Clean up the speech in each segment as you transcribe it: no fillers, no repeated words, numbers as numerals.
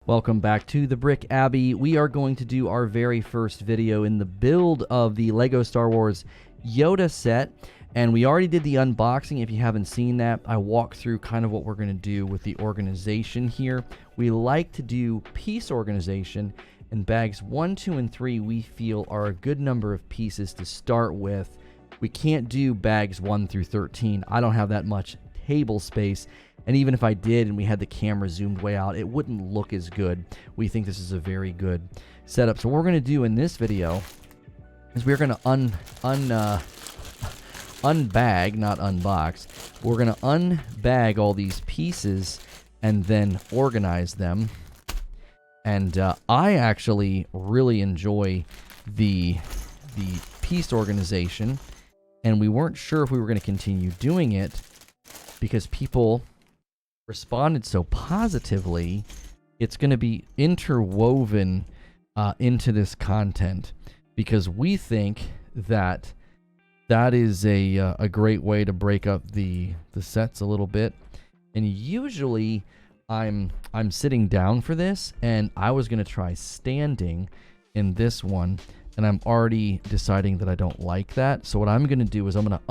Welcome back to the Brick Abbey. We are going to do our very first video in the build of the Lego Star Wars Yoda set. And we already did the unboxing. If you haven't seen that, I walked through kind of what we're going to do with the organization here. We like to do piece organization, and bags 1, 2, and 3 we feel are a good number of pieces to start with. We can't do bags 1 through 13. I don't have that much table space. And even if I did and we had the camera zoomed way out, it wouldn't look as good. We think this is a very good setup. So what we're going to do in this video is we're going to unbag, not unbox. We're going to unbag all these pieces and then organize them. And I actually really enjoy the piece organization. And we weren't sure if we were going to continue doing it because people responded so positively. It's going to be interwoven into this content because we think that that is a great way to break up the sets a little bit. And usually I'm sitting down for this, and I was going to try standing in this one, and I'm already deciding that I don't like that. So what I'm going to do is I'm going to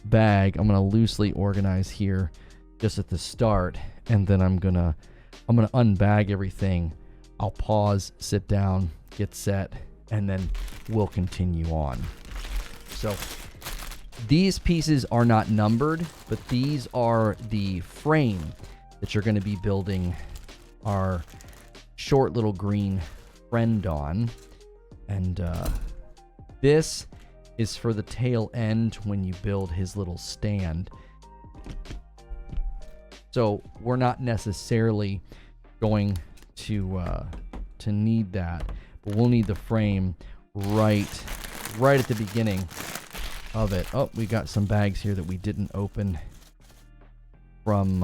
unbag. I'm going to loosely organize here just at the start, and then I'm gonna unbag everything. I'll pause, sit down, get set, and then we'll continue on. So these pieces are not numbered, but these are the frame that you're going to be building our short little green friend on. And this is for the tail end when you build his little stand. So we're not necessarily going to need that, but we'll need the frame right at the beginning of it. Oh, we got some bags here that we didn't open from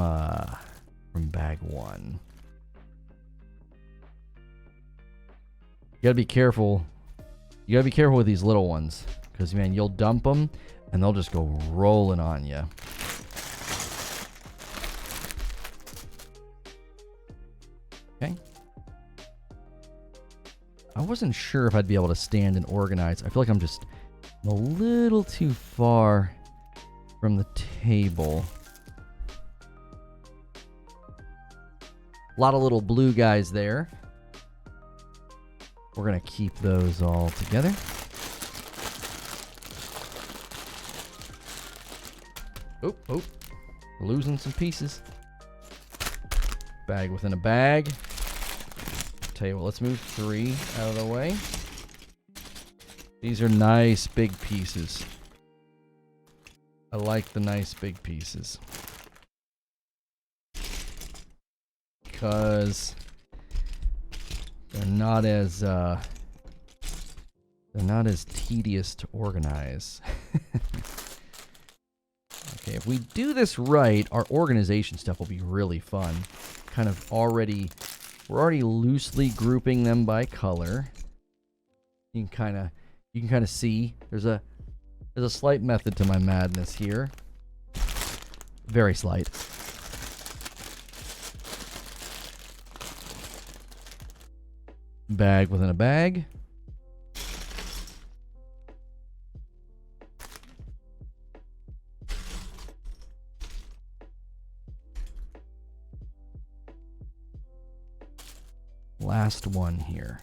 bag 1. You gotta be careful. You gotta be careful with these little ones, because man, you'll dump them and they'll just go rolling on you. Okay. I wasn't sure if I'd be able to stand and organize. I feel like I'm just a little too far from the table. A lot of little blue guys there. We're going to keep those all together. Oh, we're losing some pieces. Bag within a bag. Tell you what, let's move 3 out of the way. These are nice big pieces. I like the nice big pieces because they're not as tedious to organize. Okay, if we do this right, our organization stuff will be really fun. Kind of we're already loosely grouping them by color. You can kind of see there's a slight method to my madness here. Very slight. Bag within a bag. Last one here.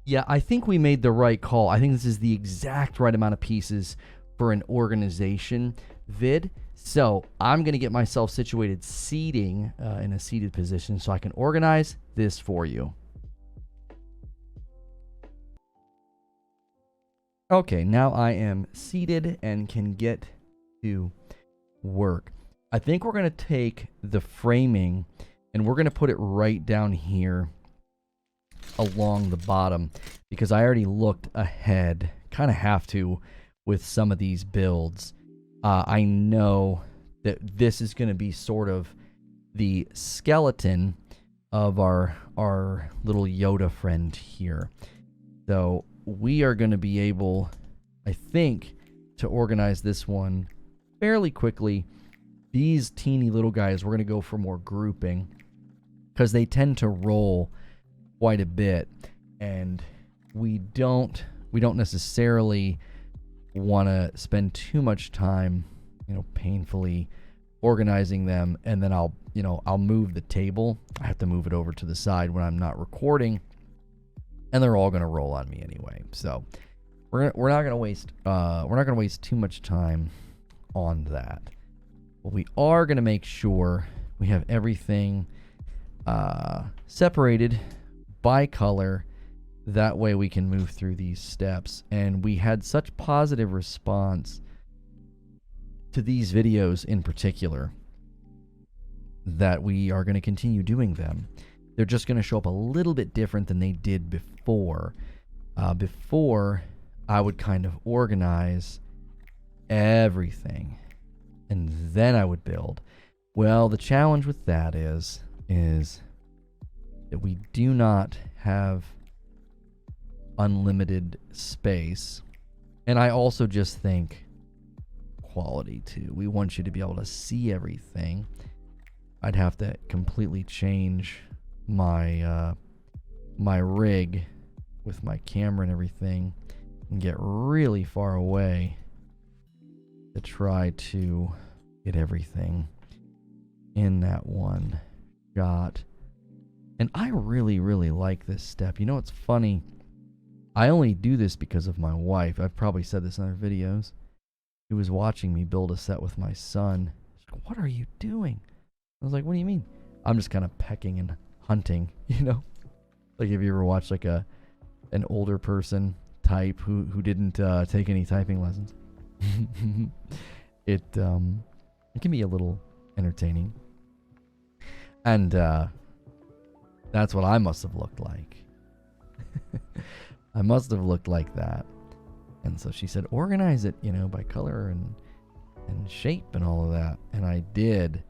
Yeah, I think we made the right call. I think this is the exact right amount of pieces for an organization vid. So I'm going to get myself situated seating in a seated position so I can organize this for you. Okay, now I am seated and can get to work. I think we're going to take the framing and we're going to put it right down here along the bottom because I already looked ahead. Kind of have to with some of these builds. I know that this is going to be sort of the skeleton of our little Yoda friend here. So we are going to be able, I think, to organize this one fairly quickly. These teeny little guys, we're going to go for more grouping because they tend to roll quite a bit, and we don't necessarily want to spend too much time, painfully organizing them. And then I'll move the table. I have to move it over to the side when I'm not recording, and they're all going to roll on me anyway. So we're not going to waste too much time on that. But we are going to make sure we have everything separated by color. That way we can move through these steps. And we had such positive response to these videos in particular that we are going to continue doing them. They're just going to show up a little bit different than they did before. Before, I would kind of organize everything, and then I would build. Well, the challenge with that is that we do not have unlimited space. And I also just think quality too. We want you to be able to see everything. I'd have to completely change my my rig with my camera and everything and get really far away to try to get everything in that one shot. And I really, really like this step. It's funny. I only do this because of my wife. I've probably said this in other videos. She was watching me build a set with my son. She's like, "What are you doing?" I was like, "What do you mean?" I'm just kind of pecking and hunting, Like, have you ever watched like an older person type who didn't take any typing lessons? It can be a little entertaining. And that's what I must have looked like. I must have looked like that. And so she said, organize it, by color and shape and all of that. And I did.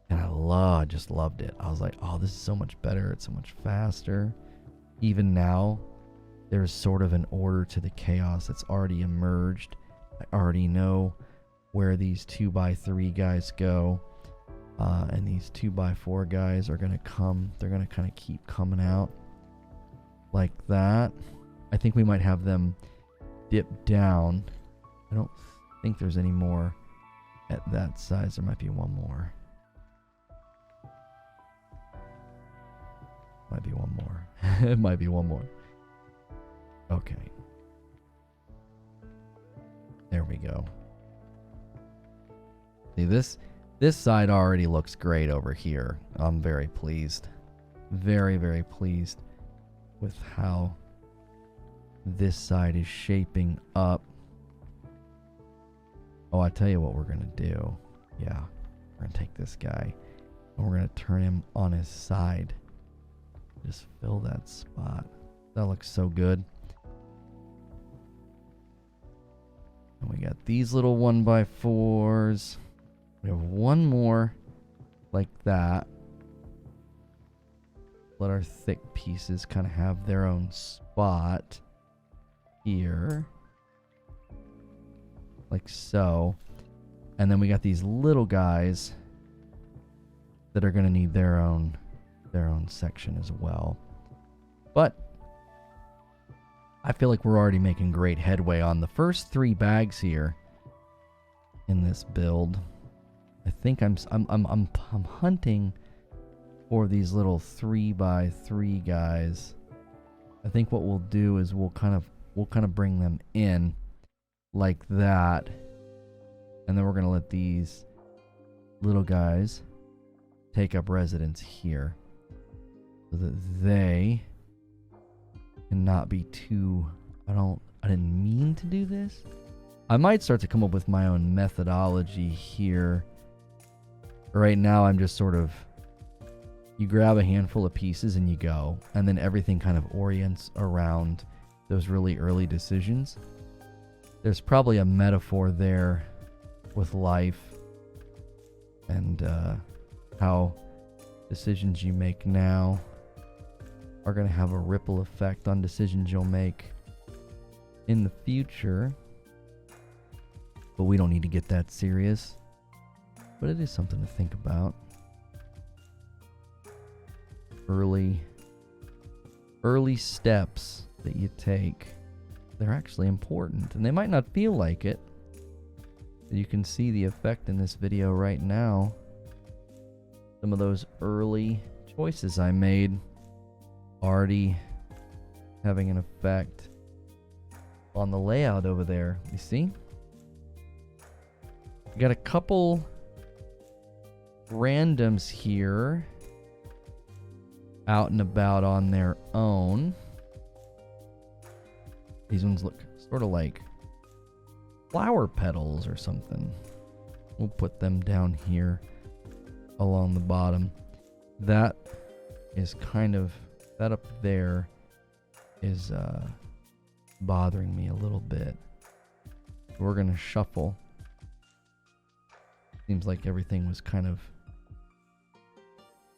And I just loved it. I was like, oh, this is so much better. It's so much faster. Even now, there's sort of an order to the chaos that's already emerged. I already know where these 2x3 guys go. And these 2x4 guys are going to come. They're going to kind of keep coming out like that. I think we might have them dip down. I don't think there's any more at that size. There might be one more. Might be one more. It might be one more. Okay. There we go. See, this side already looks great over here. I'm very pleased. Very, very pleased with how this side is shaping up. Oh, I tell you what we're going to do. Yeah. We're going to take this guy and we're going to turn him on his side. Just fill that spot. That looks so good. And we got these little 1x4s. We have one more like that. Let our thick pieces kind of have their own spot here. Like so. And then we got these little guys that are going to need their own section as well. But I feel like we're already making great headway on the first 3 bags here in this build. I think I'm hunting for these little 3x3 guys. I think what we'll do is we'll kind of bring them in like that, and then we're gonna let these little guys take up residence here, so that they cannot be too. I didn't mean to do this. I might start to come up with my own methodology here. Right now, I'm just sort of, you grab a handful of pieces and you go, and then everything kind of orients around those really early decisions. There's probably a metaphor there with life and how decisions you make now are going to have a ripple effect on decisions you'll make in the future. But we don't need to get that serious. But it is something to think about. Early steps that you take, they're actually important. And they might not feel like it. But you can see the effect in this video right now. Some of those early choices I made already having an effect on the layout over there. You see? We got a couple randoms here out and about on their own. These ones look sort of like flower petals or something. We'll put them down here along the bottom. That is kind of, that up there is bothering me a little bit. We're gonna shuffle. Seems like everything was kind of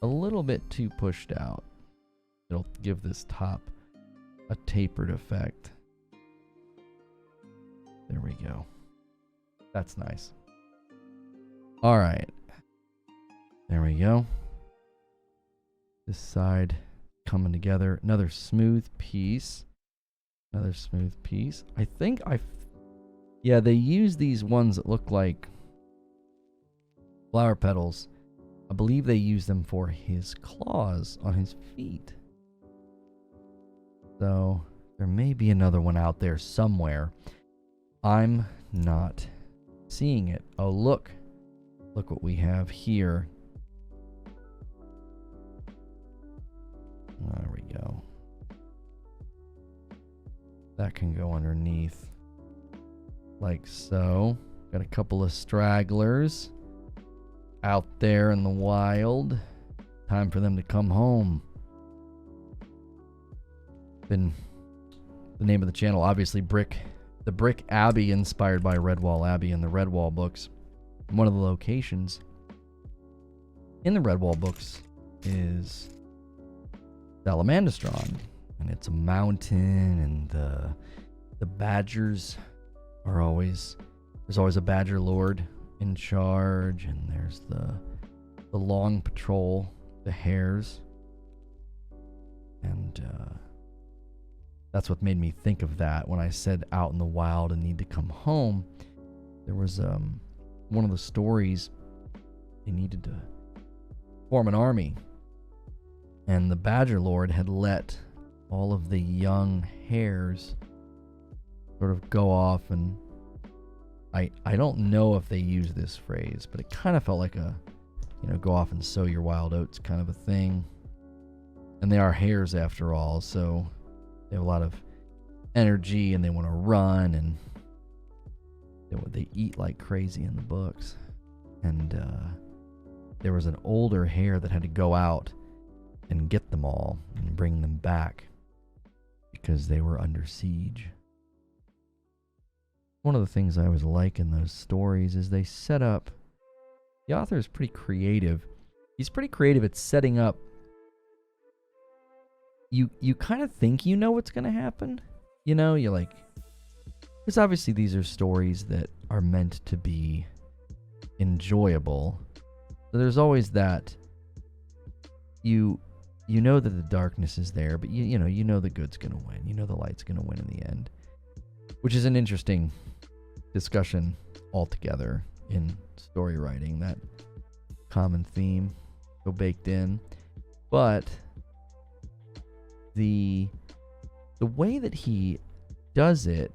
a little bit too pushed out. It'll give this top a tapered effect. There we go. That's nice. All right. There we go. This side coming together. Another smooth piece. Another smooth piece. I think yeah, they use these ones that look like flower petals. I believe they use them for his claws on his feet. So there may be another one out there somewhere. I'm not seeing it. Oh, look. Look what we have here. There we go. That can go underneath. Like so. Got a couple of stragglers out there in the wild. Time for them to come home. Been the name of the channel, obviously the Brick Abbey, inspired by Redwall Abbey in the Redwall books. One of the locations in the Redwall books is Salamandastron, and it's a mountain, and the badgers are there's always a badger lord in charge, and there's the long patrol, the hares, and that's what made me think of that when I said out in the wild and need to come home. There was one of the stories, they needed to form an army, and the badger lord had let all of the young hares sort of go off, and I don't know if they use this phrase, but it kind of felt like a, go off and sow your wild oats kind of a thing. And they are hares after all, so they have a lot of energy and they want to run, and they eat like crazy in the books. And there was an older hare that had to go out and get them all and bring them back because they were under siege. One of the things I always like in those stories is they set up, the author is pretty creative. He's pretty creative at setting up. You kind of think you know what's going to happen. You're like, because obviously these are stories that are meant to be enjoyable. So there's always that, you know that the darkness is there, but you know the good's going to win. You know the light's going to win in the end. Which is an interesting discussion altogether in story writing, that common theme so baked in. But the way that he does it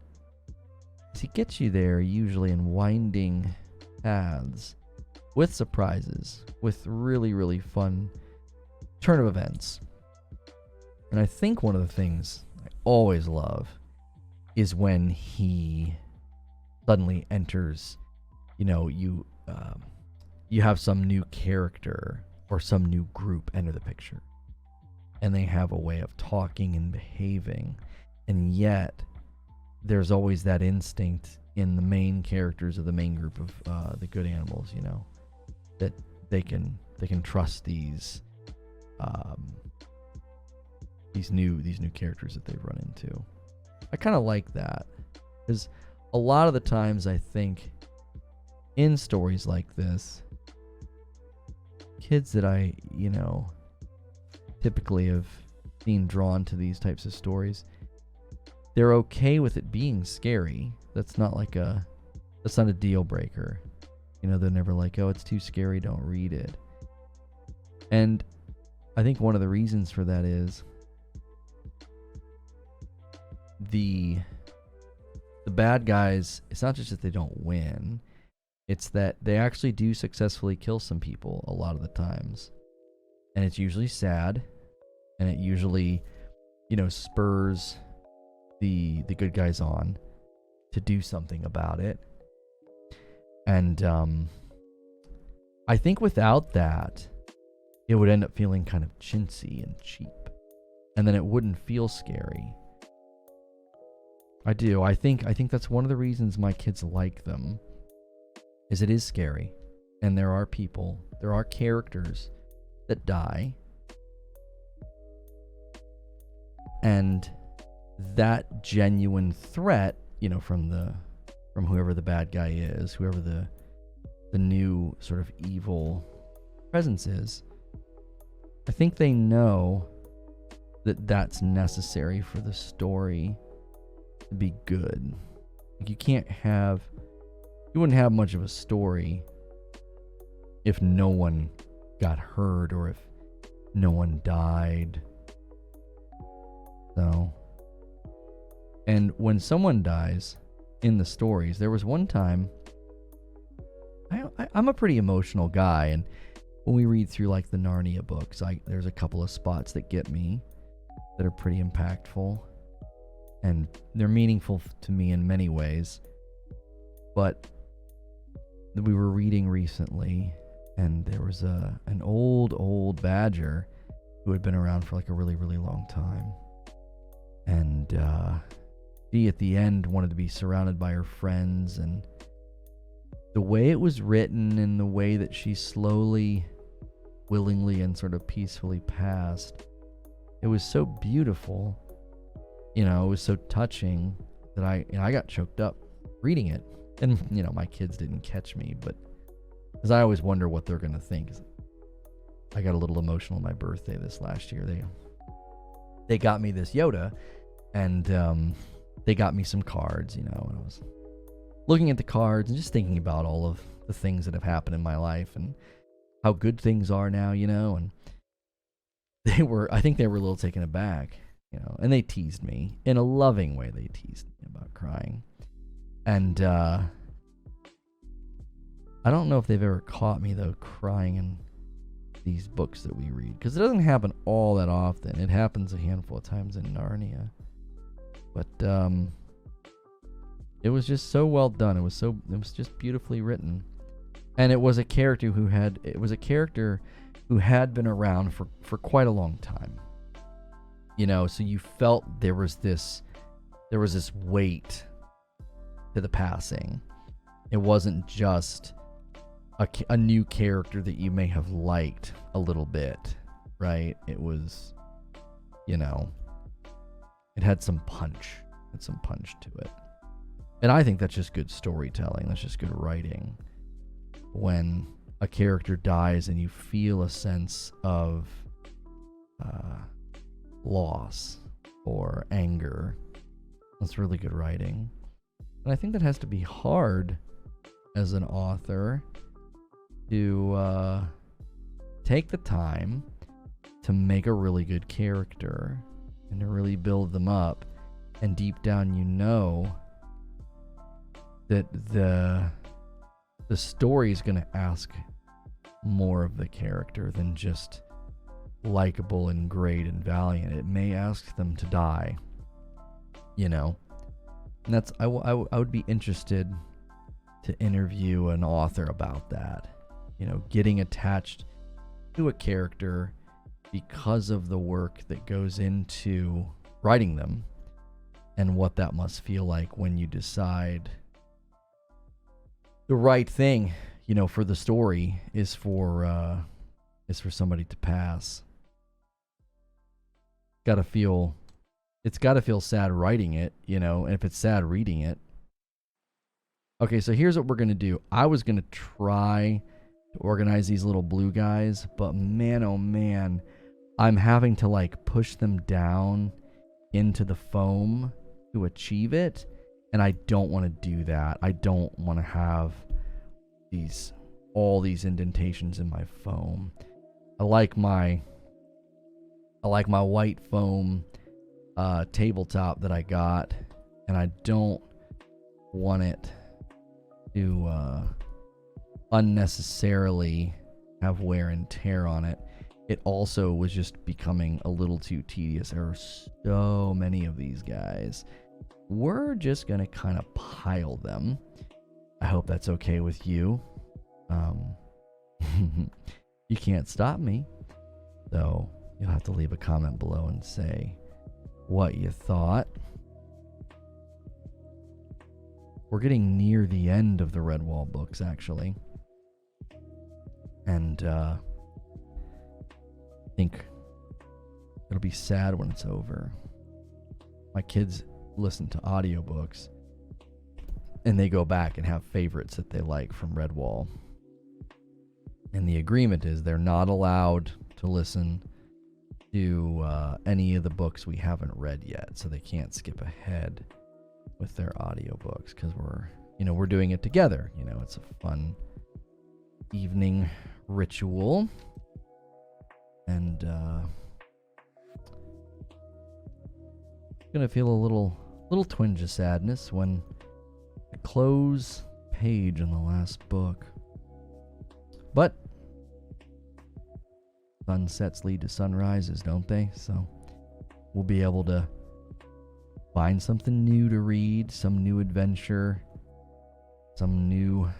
is he gets you there usually in winding paths with surprises, with really, really fun turn of events. And I think one of the things I always love is when he suddenly enters, you have some new character or some new group enter the picture, and they have a way of talking and behaving, and yet there's always that instinct in the main characters of the main group of the good animals, that they can trust these um, these new characters that they've run into. I kind of like that, because a lot of the times I think in stories like this, kids that I typically have seen drawn to these types of stories, they're okay with it being scary. That's not a deal breaker. They're never like, oh, it's too scary, don't read it. And I think one of the reasons for that is the bad guys, it's not just that they don't win, it's that they actually do successfully kill some people a lot of the times. And it's usually sad, and it usually, spurs the good guys on to do something about it. And I think without that, it would end up feeling kind of chintzy and cheap. And then it wouldn't feel scary. I do. I think that's one of the reasons my kids like them, is it is scary. And there are characters that die. And that genuine threat, from whoever the bad guy is, whoever the new sort of evil presence is, I think they know that that's necessary for the story to be good. Like you wouldn't have much of a story if no one got hurt or if no one died. So, and when someone dies in the stories, there was one time, I'm a pretty emotional guy, and when we read through like the Narnia books, there's a couple of spots that get me that are pretty impactful, and they're meaningful to me in many ways. But we were reading recently, and there was an old badger who had been around for like a really, really long time. And she at the end wanted to be surrounded by her friends, and the way it was written and the way that she slowly, willingly, and sort of peacefully passed, it was so beautiful. It was so touching that I got choked up reading it. And my kids didn't catch me, but because I always wonder what they're gonna think. I got a little emotional on my birthday this last year. They got me this Yoda, and they got me some cards, and I was looking at the cards and just thinking about all of the things that have happened in my life and how good things are now, and I think they were a little taken aback, and they teased me in a loving way. They teased me about crying. And I don't know if they've ever caught me, though, crying in these books that we read, because it doesn't happen all that often. It happens a handful of times in Narnia, but it was just so well done. It was just beautifully written, and it was a character who had been around for quite a long time, so you felt there was this weight to the passing. It wasn't just a new character that you may have liked a little bit, right? It was, it had some punch. To it. And I think that's just good storytelling. That's just good writing. When a character dies and you feel a sense of loss or anger, that's really good writing. And I think that has to be hard as an author to take the time to make a really good character and to really build them up. And deep down, that the story is going to ask more of the character than just likable and great and valiant. It may ask them to die, and that's I would be interested to interview an author about that, getting attached to a character because of the work that goes into writing them, and what that must feel like when you decide the right thing, for the story is for somebody to pass. gotta feel, it's gotta feel sad writing it, you know, and if it's sad reading it. Okay, so here's what we're gonna do. I was gonna try to organize these little blue guys, but man, oh man, I'm having to like push them down into the foam to achieve it, and I don't want to do that. I don't want to have all these indentations in my foam. I like my white foam tabletop that I got, and I don't want it to unnecessarily have wear and tear on it. It also was just becoming a little too tedious. There are so many of these guys. We're just gonna kind of pile them. I hope that's okay with you. You can't stop me. So you'll have to leave a comment below and say what you thought. We're getting near the end of the Redwall books, actually. And I think it'll be sad when it's over. My kids listen to audiobooks, and they go back and have favorites that they like from Redwall. And the agreement is they're not allowed to listen to any of the books we haven't read yet, so they can't skip ahead with their audiobooks because we're doing it together. You know, it's a fun evening ritual. And gonna feel a little twinge of sadness when I close page on the last book. But sunsets lead to sunrises, don't they? So we'll be able to find something new to read, some new adventure, some new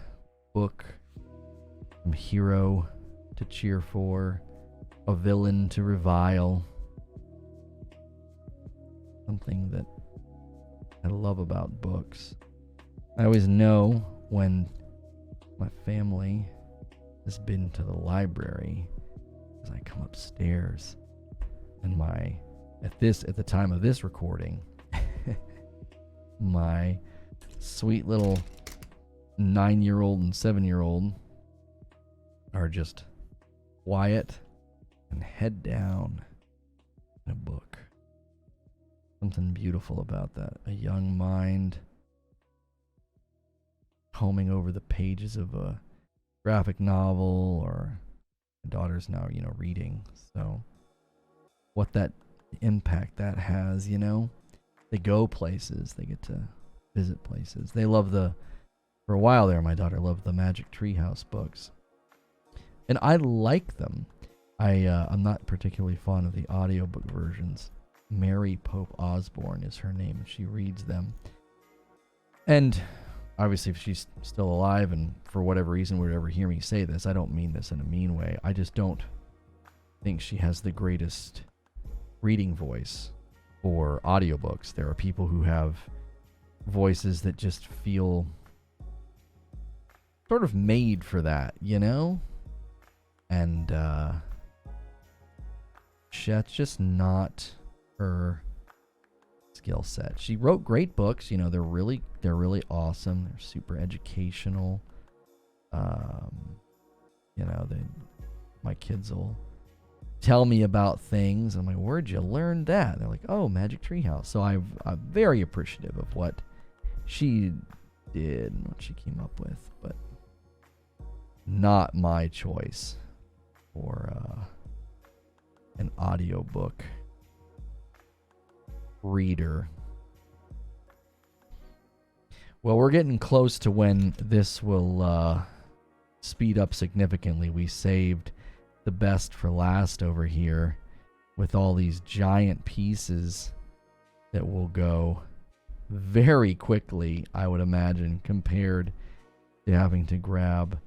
book, some hero to cheer for, a villain to revile. Something that I love about books. I always know when my family has been to the library, as I come upstairs, and at the time of this recording, my sweet little 9-year-old and 7-year-old are just quiet and head down in a book. Something beautiful about that. A young mind combing over the pages of a graphic novel, or my daughter's now, reading. So what that impact that has, they go places, they get to visit places. They love for a while there, my daughter loved the Magic Treehouse books. And I like them. I'm not particularly fond of the audiobook versions. Mary Pope Osborne is her name, and she reads them. And obviously, if she's still alive and for whatever reason would ever hear me say this, I don't mean this in a mean way. I just don't think she has the greatest reading voice for audiobooks. There are people who have voices that just feel sort of made for that, And that's just not her skill set. She wrote great books, they're really awesome. They're super educational. My kids will tell me about things. I'm like, where'd you learn that? They're like, oh, Magic Treehouse. So I'm very appreciative of what she did and what she came up with, but not my choice for an audiobook reader. Well, we're getting close to when this will speed up significantly. We saved the best for last over here with all these giant pieces that will go very quickly, I would imagine, compared to having to grab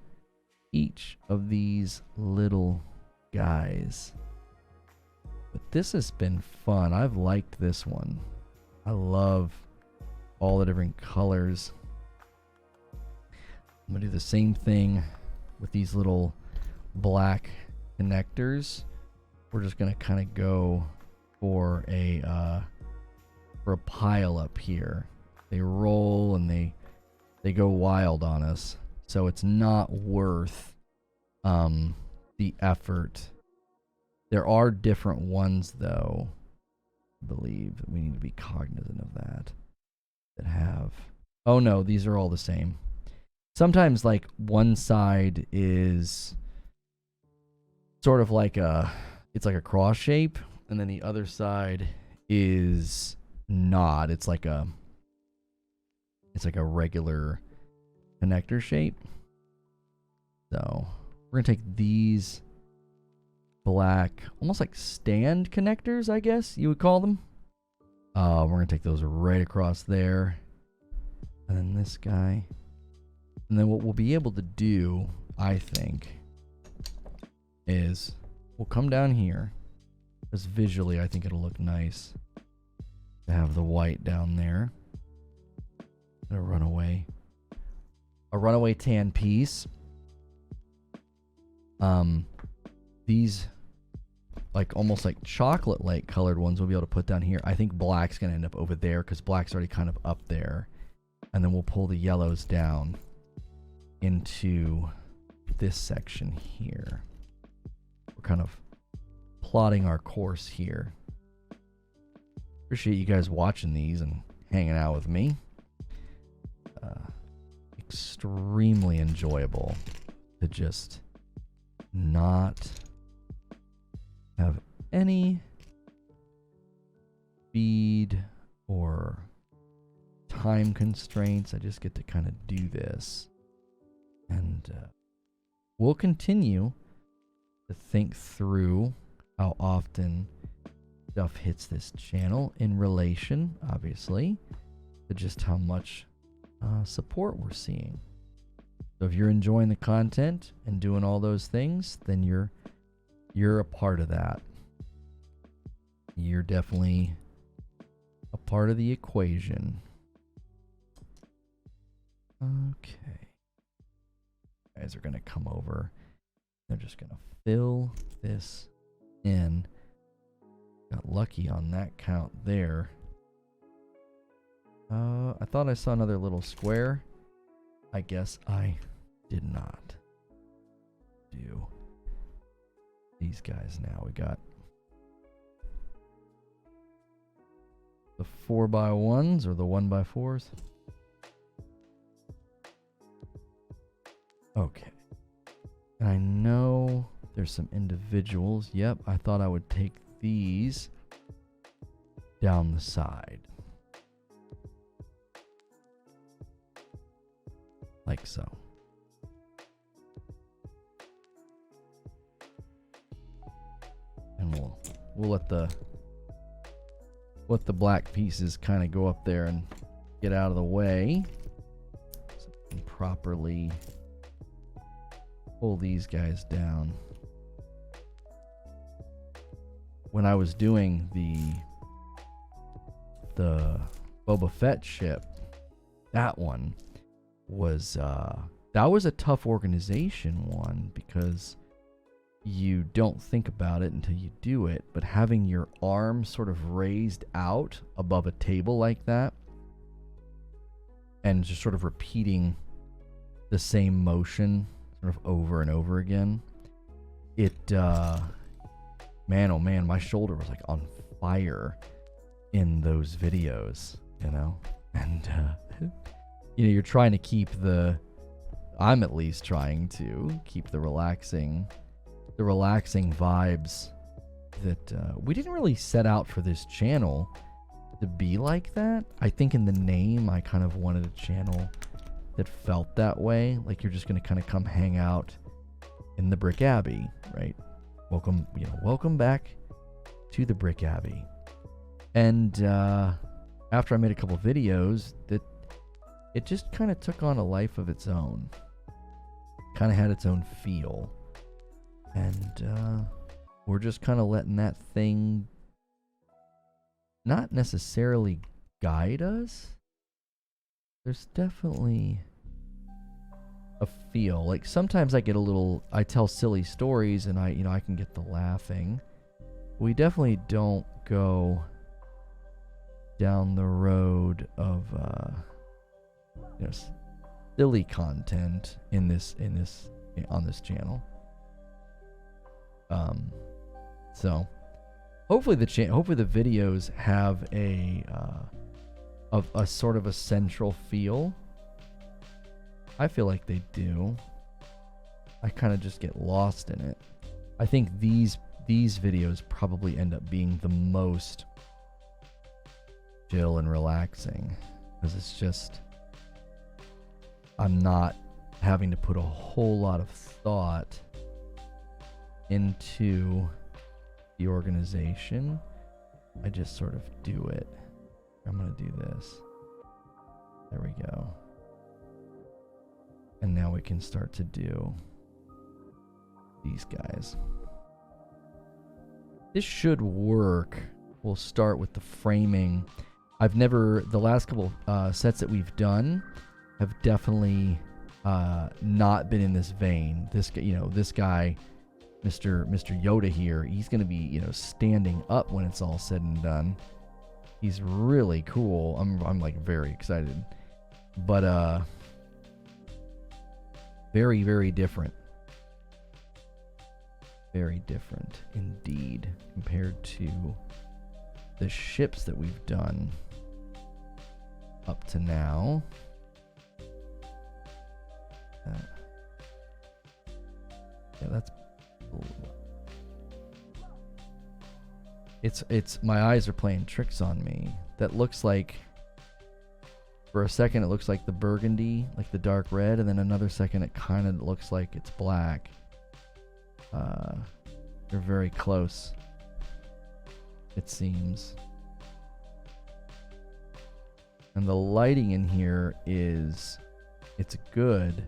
each of these little guys. But this has been fun. I've liked this one. I love all the different colors. I'm going to do the same thing with these little black connectors. We're just going to kind of go for a pile up here. They roll and they go wild on us. So it's not worth the effort. There are different ones though, I believe. We need to be cognizant of that. That have... Oh no, these are all the same. Sometimes like one side is sort of like it's like a cross shape, and then the other side is not. It's like a regular connector shape. So we're gonna take these black, almost like stand connectors, I guess you would call them. We're gonna take those right across there, and then this guy, and then what we'll be able to do, I think, is we'll come down here, because visually I think it'll look nice to have the white down there. A runaway tan piece. These like almost like chocolate light colored ones we'll be able to put down here. I think black's gonna end up over there because black's already kind of up there, and then we'll pull the yellows down into this section here. We're kind of plotting our course here. Appreciate you guys watching these and hanging out with me. Extremely enjoyable to just not have any speed or time constraints. I just get to kind of do this, and we'll continue to think through how often stuff hits this channel in relation, obviously, to just how much support we're seeing. So if you're enjoying the content and doing all those things, then you're a part of that. You're definitely a part of the equation. Okay. You guys are going to come over. They're just going to fill this in. Got lucky on that count there. I thought I saw another little square. I guess I did not do these guys now. We got the 4x1s or the 1x4s. Okay. And I know there's some individuals. Yep, I thought I would take these down the side. Like so. And we'll let the black pieces kind of go up there and get out of the way. So we can properly pull these guys down. When I was doing the Boba Fett ship, that one was that was a tough organization one, because you don't think about it until you do it, but having your arm sort of raised out above a table like that and just sort of repeating the same motion sort of over and over again, it man, oh man, my shoulder was like on fire in those videos, you know. And you know, you're trying to keep I'm at least trying to keep the relaxing vibes that we didn't really set out for this channel to be like that. I think in the name, I kind of wanted a channel that felt that way. Like you're just going to kind of come hang out in the Brick Abbey, right? Welcome back to the Brick Abbey. And after I made a couple videos, that it just kind of took on a life of its own. Kind of had its own feel. And we're just kind of letting that thing not necessarily guide us. There's definitely a feel. Like sometimes I tell silly stories and I can get the laughing. We definitely don't go down the road of you know, silly content on this channel. So hopefully the videos have a sort of a central feel. I feel like they do. I kind of just get lost in it. I think these videos probably end up being the most chill and relaxing, because it's just, I'm not having to put a whole lot of thought into the organization. I just sort of do it. I'm gonna do this. There we go. And now we can start to do these guys. This should work. We'll start with the framing. The last couple sets that we've done have definitely not been in this vein. This guy, Mr. Yoda here, he's going to be, standing up when it's all said and done. He's really cool. I'm like very excited. But very, very different. Very different indeed compared to the ships that we've done up to now. Yeah, that's. It's my eyes are playing tricks on me. That looks like, for a second it looks like the burgundy, like the dark red, and then another second it kind of looks like it's black. They're very close, it seems. And the lighting in here it's good,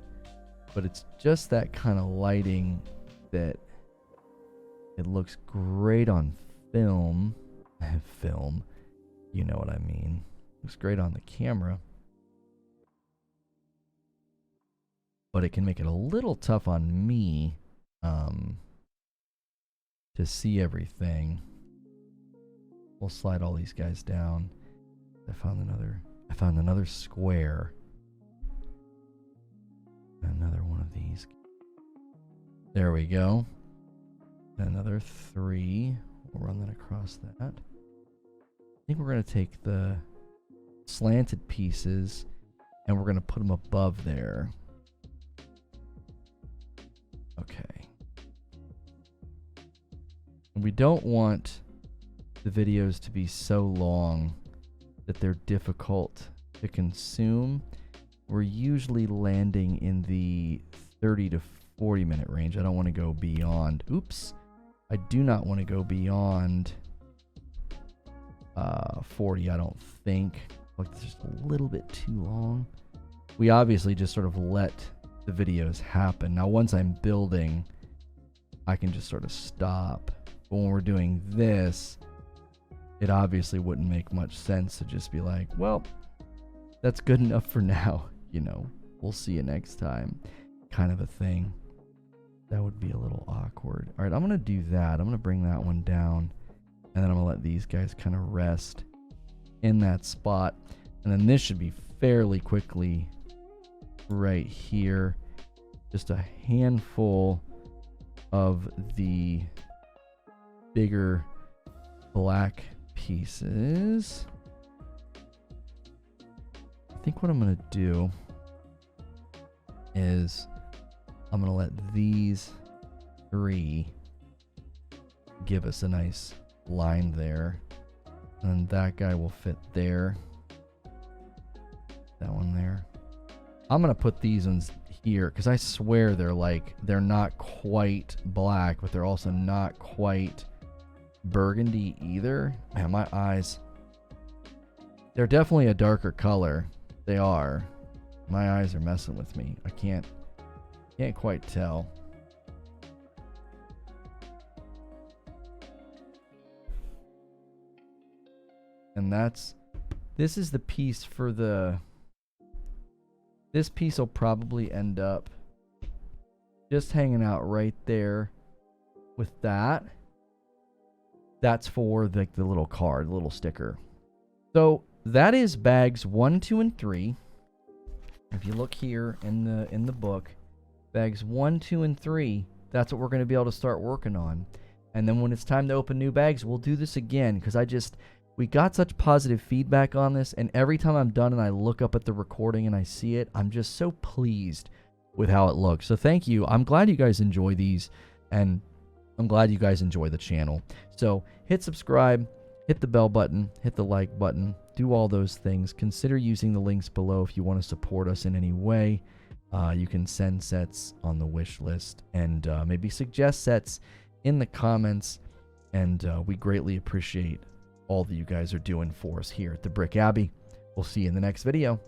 but it's just that kind of lighting that it looks great on film. Film, you know what I mean. Looks great on the camera, but it can make it a little tough on me to see everything. We'll slide all these guys down. I found another square. Another one of these. There we go. Another 3. We'll run that across that. I think we're going to take the slanted pieces and we're going to put them above there. Okay. And we don't want the videos to be so long that they're difficult to consume. We're usually landing in the 30 to 40 minute range. I don't want to go beyond. Oops. I do not want to go beyond 40, I don't think. Like, it's just a little bit too long. We obviously just sort of let the videos happen. Now, once I'm building, I can just sort of stop. But when we're doing this, it obviously wouldn't make much sense to just be like, well, that's good enough for now. We'll see you next time, kind of a thing. That would be a little awkward. All right, I'm going to do that. I'm going to bring that one down, and then I'm going to let these guys kind of rest in that spot. And then this should be fairly quickly right here. Just a handful of the bigger black pieces. I think what I'm going to do is I'm going to let these 3 give us a nice line there. And that guy will fit there. That one there. I'm going to put these ones here because I swear they're not quite black, but they're also not quite burgundy either. Man, my eyes. They're definitely a darker color. They are. My eyes are messing with me. I can't quite tell. And this is the piece for this piece will probably end up just hanging out right there with that. That's for the little card, the little sticker. So that is bags 1, 2, and 3. If you look here in the book, bags 1, 2, and 3, that's what we're going to be able to start working on. And then when it's time to open new bags, we'll do this again, because we got such positive feedback on this, and every time I'm done and I look up at the recording and I see it, I'm just so pleased with how it looks. So thank you. I'm glad you guys enjoy these, and I'm glad you guys enjoy the channel. So hit subscribe, hit the bell button, hit the like button, do all those things. Consider using the links below if you want to support us in any way. You can send sets on the wish list, and maybe suggest sets in the comments, and we greatly appreciate all that you guys are doing for us here at the Brick Abbey. We'll see you in the next video.